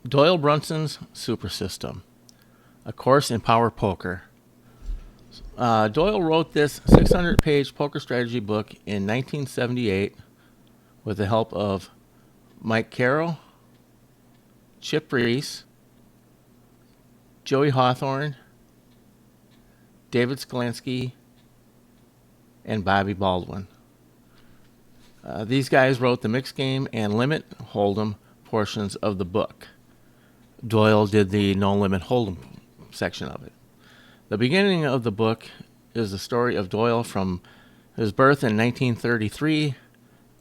Doyle Brunson's Super System, A Course in Power Poker. Doyle wrote this 600-page poker strategy book in 1978 with the help of Mike Carroll, Chip Reese, Joey Hawthorne, David Skolansky, and Bobby Baldwin. These guys wrote the mixed game and limit hold'em portions of the book. Doyle did the no limit hold'em section of it. The beginning of the book is the story of Doyle from his birth in 1933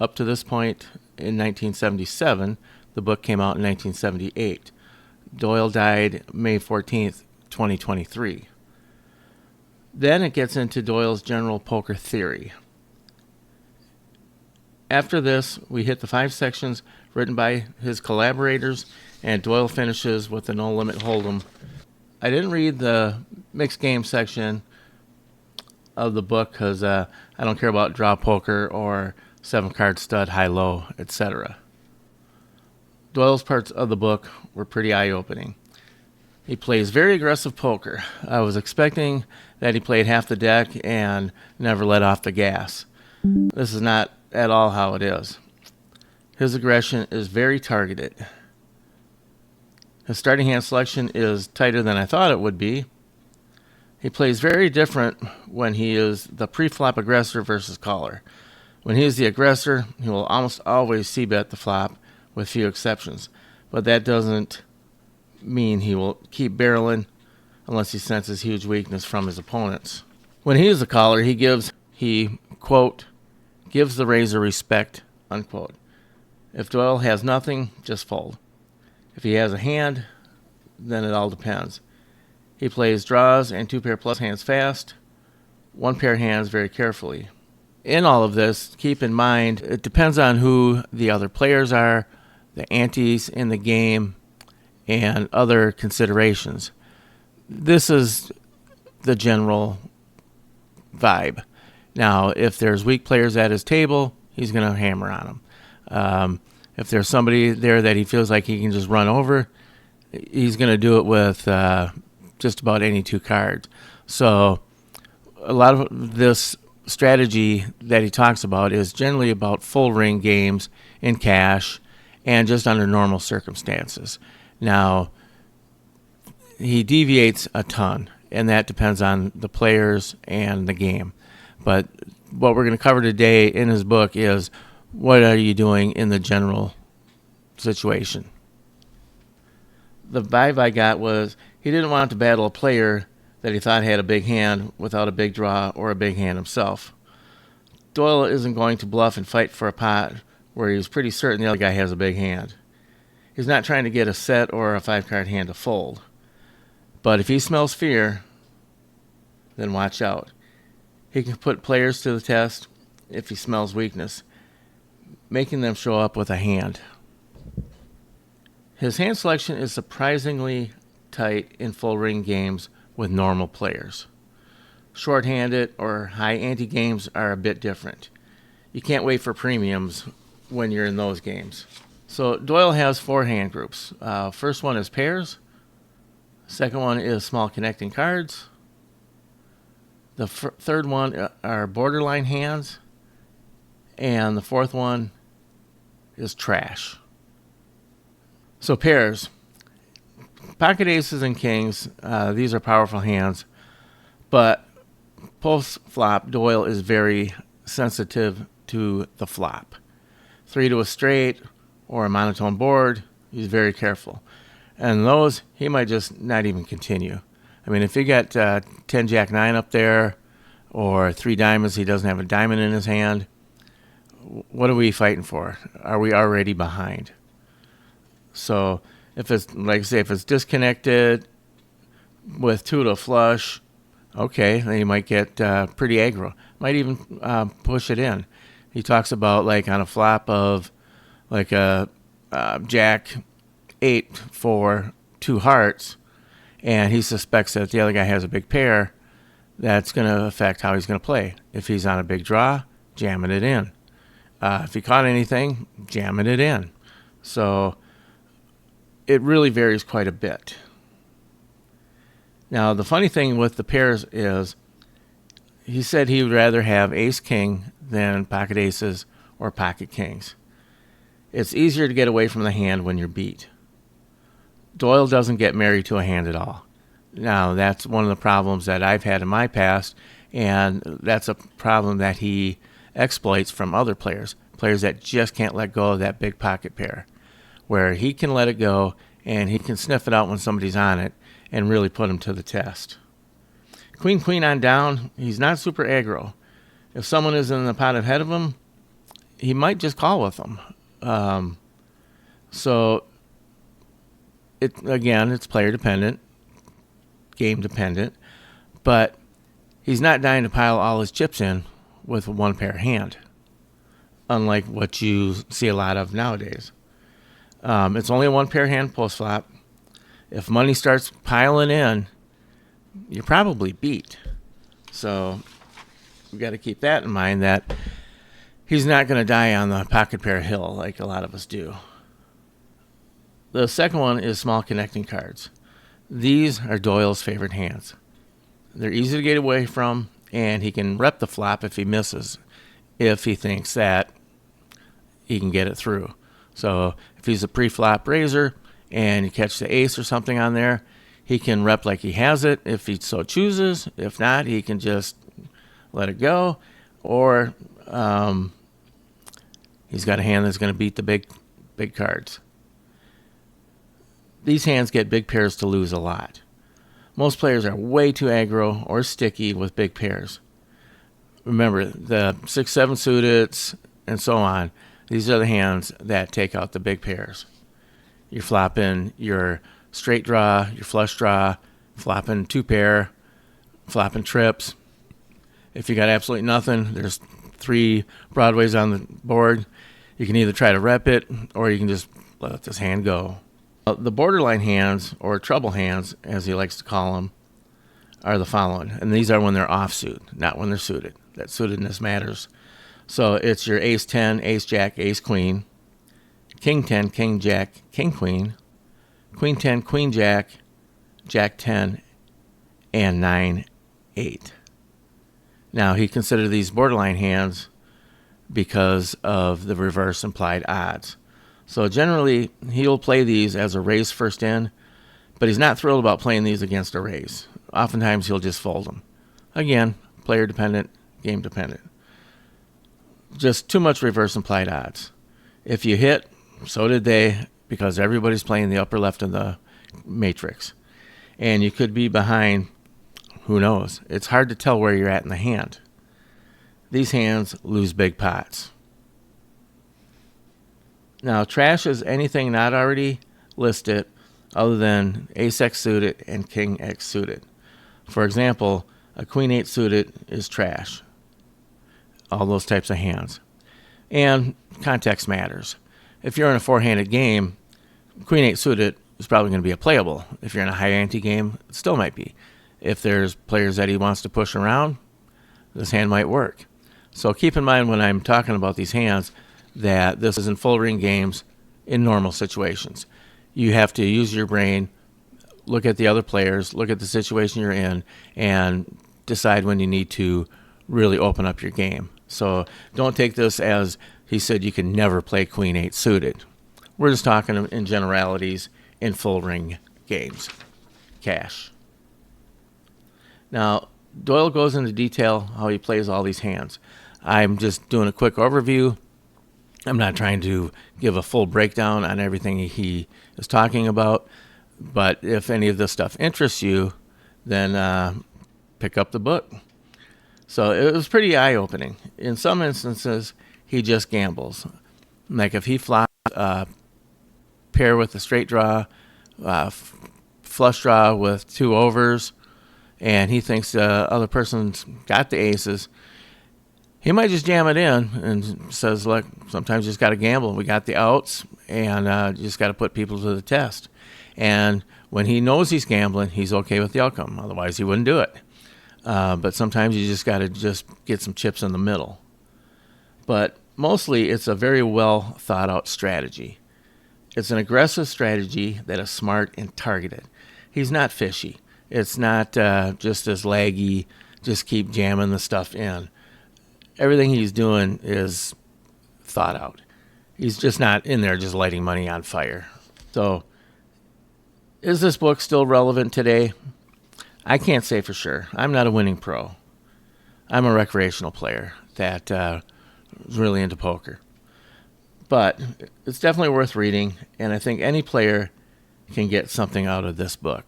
up to this point in 1977. The book came out in 1978. Doyle died May 14th, 2023. Then it gets into Doyle's general poker theory. After this, we hit the 5 sections written by his collaborators, and Doyle finishes with the no limit hold'em. I didn't read the mixed game section of the book because I don't care about draw poker or 7-card stud, high-low, etc. Doyle's parts of the book were pretty eye-opening. He plays very aggressive poker. I was expecting that he played half the deck and never let off the gas. This is not at all how it is. His aggression is very targeted. His starting hand selection is tighter than I thought it would be. He plays very different when he is the pre-flop aggressor versus caller. When he is the aggressor, he will almost always c-bet the flop, with few exceptions. But that doesn't mean he will keep barreling unless he senses huge weakness from his opponents. When he is the caller, he, quote, gives the raiser respect, unquote. If Doyle has nothing, just fold. If he has a hand, then it all depends. He plays draws and 2-pair plus hands fast, 1-pair hands very carefully. In all of this, keep in mind, it depends on who the other players are, the antes in the game, and other considerations. This is the general vibe. Now, if there's weak players at his table, he's going to hammer on them. If there's somebody there that he feels like he can just run over, he's going to do it with just about any 2 cards. So a lot of this strategy that he talks about is generally about full ring games in cash and just under normal circumstances. Now, he deviates a ton, and that depends on the players and the game. But what we're going to cover today in his book is what are you doing in the general situation. The vibe I got was he didn't want to battle a player that he thought had a big hand without a big draw or a big hand himself. Doyle isn't going to bluff and fight for a pot where he's pretty certain the other guy has a big hand. He's not trying to get a set or a 5-card hand to fold. But if he smells fear, then watch out. He can put players to the test if he smells weakness, making them show up with a hand. His hand selection is surprisingly tight in full ring games with normal players. Short-handed or high ante games are a bit different. You can't wait for premiums when you're in those games. So Doyle has 4 hand groups. First one is pairs. Second one is small connecting cards. The third one are borderline hands. And the fourth one is trash. So pairs. Pocket aces and kings, these are powerful hands. But post-flop, Doyle is very sensitive to the flop. 3 to a straight or a monotone board, he's very careful. And those, he might just not even continue. I mean, if you got 10 Jack 9 up there or 3 diamonds, he doesn't have a diamond in his hand, what are we fighting for? Are we already behind? So if it's, like I say, if it's disconnected with 2 to a flush, okay, then you might get pretty aggro. Might even push it in. He talks about like on a flop of like a Jack 8 for 2 hearts, and he suspects that the other guy has a big pair, that's going to affect how he's going to play. If he's on a big draw, jamming it in. If he caught anything, jamming it in. So it really varies quite a bit. Now, the funny thing with the pairs is he said he would rather have ace-king than pocket aces or pocket kings. It's easier to get away from the hand when you're beat. Doyle doesn't get married to a hand at all. Now, that's one of the problems that I've had in my past, and that's a problem that he exploits from other players that just can't let go of that big pocket pair, where he can let it go and he can sniff it out when somebody's on it and really put him to the test. Queen, queen on down, he's not super aggro. If someone is in the pot ahead of him, he might just call with them. So, it's player dependent, game dependent, but he's not dying to pile all his chips in with a one pair hand, unlike what you see a lot of nowadays. It's only a one pair hand post flop. If money starts piling in, you're probably beat. So we've got to keep that in mind, that he's not going to die on the pocket pair hill like a lot of us do. The second one is small connecting cards. These are Doyle's favorite hands. They're easy to get away from, and he can rep the flop if he misses, if he thinks that he can get it through. So if he's a pre-flop raiser and you catch the ace or something on there, he can rep like he has it if he so chooses. If not, he can just let it go. Or he's got a hand that's going to beat the big cards. These hands get big pairs to lose a lot. Most players are way too aggro or sticky with big pairs. Remember, the 6-7 suiteds and so on, these are the hands that take out the big pairs. You're flopping your straight draw, your flush draw, flopping two pair, flopping trips. If you got absolutely nothing, there's 3 broadways on the board. You can either try to rep it or you can just let this hand go. The borderline hands, or trouble hands, as he likes to call them, are the following. And these are when they're offsuit, not when they're suited. That suitedness matters. So it's your ace 10, ace jack, ace queen, king 10, king jack, king queen, queen 10, queen jack, jack 10, and 9, 8. Now, he considered these borderline hands because of the reverse implied odds. So generally, he'll play these as a raise first in, but he's not thrilled about playing these against a raise. Oftentimes, he'll just fold them. Again, player dependent, game dependent. Just too much reverse implied odds. If you hit, so did they, because everybody's playing the upper left of the matrix. And you could be behind, who knows? It's hard to tell where you're at in the hand. These hands lose big pots. Now, trash is anything not already listed other than ace X suited and king X suited. For example, a queen 8 suited is trash. All those types of hands. And context matters. If you're in a 4-handed game, queen 8 suited is probably going to be a playable. If you're in a high ante game, it still might be. If there's players that he wants to push around, this hand might work. So keep in mind when I'm talking about these hands that this is in full ring games in normal situations. You have to use your brain, look at the other players, look at the situation you're in, and decide when you need to really open up your game. So don't take this as he said you can never play queen 8 suited. We're just talking in generalities in full ring games. Cash. Now, Doyle goes into detail how he plays all these hands. I'm just doing a quick overview. I'm not trying to give a full breakdown on everything he is talking about, but if any of this stuff interests you, then pick up the book. So it was pretty eye-opening. In some instances, he just gambles. Like if he flops a pair with a straight draw, flush draw with 2 overs, and he thinks the other person's got the aces, he might just jam it in and says, look, sometimes you just got to gamble. We got the outs, and you just got to put people to the test. And when he knows he's gambling, he's okay with the outcome. Otherwise, he wouldn't do it. But sometimes you just got to just get some chips in the middle. But mostly, it's a very well thought out strategy. It's an aggressive strategy that is smart and targeted. He's not fishy. It's not just as laggy, just keep jamming the stuff in. Everything he's doing is thought out. He's just not in there just lighting money on fire. So, is this book still relevant today? I can't say for sure. I'm not a winning pro. I'm a recreational player that is really into poker. But it's definitely worth reading, and I think any player can get something out of this book.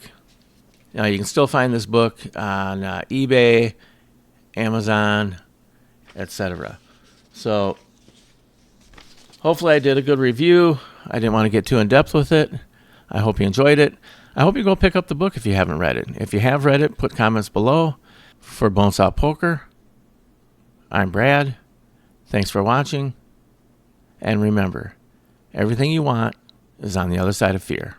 Now, you can still find this book on eBay, Amazon, etc. So, hopefully I did a good review. I didn't want to get too in-depth with it. I hope you enjoyed it. I hope you go pick up the book if you haven't read it. If you have read it, put comments below. For Bones Out Poker, I'm Brad. Thanks for watching. And remember, everything you want is on the other side of fear.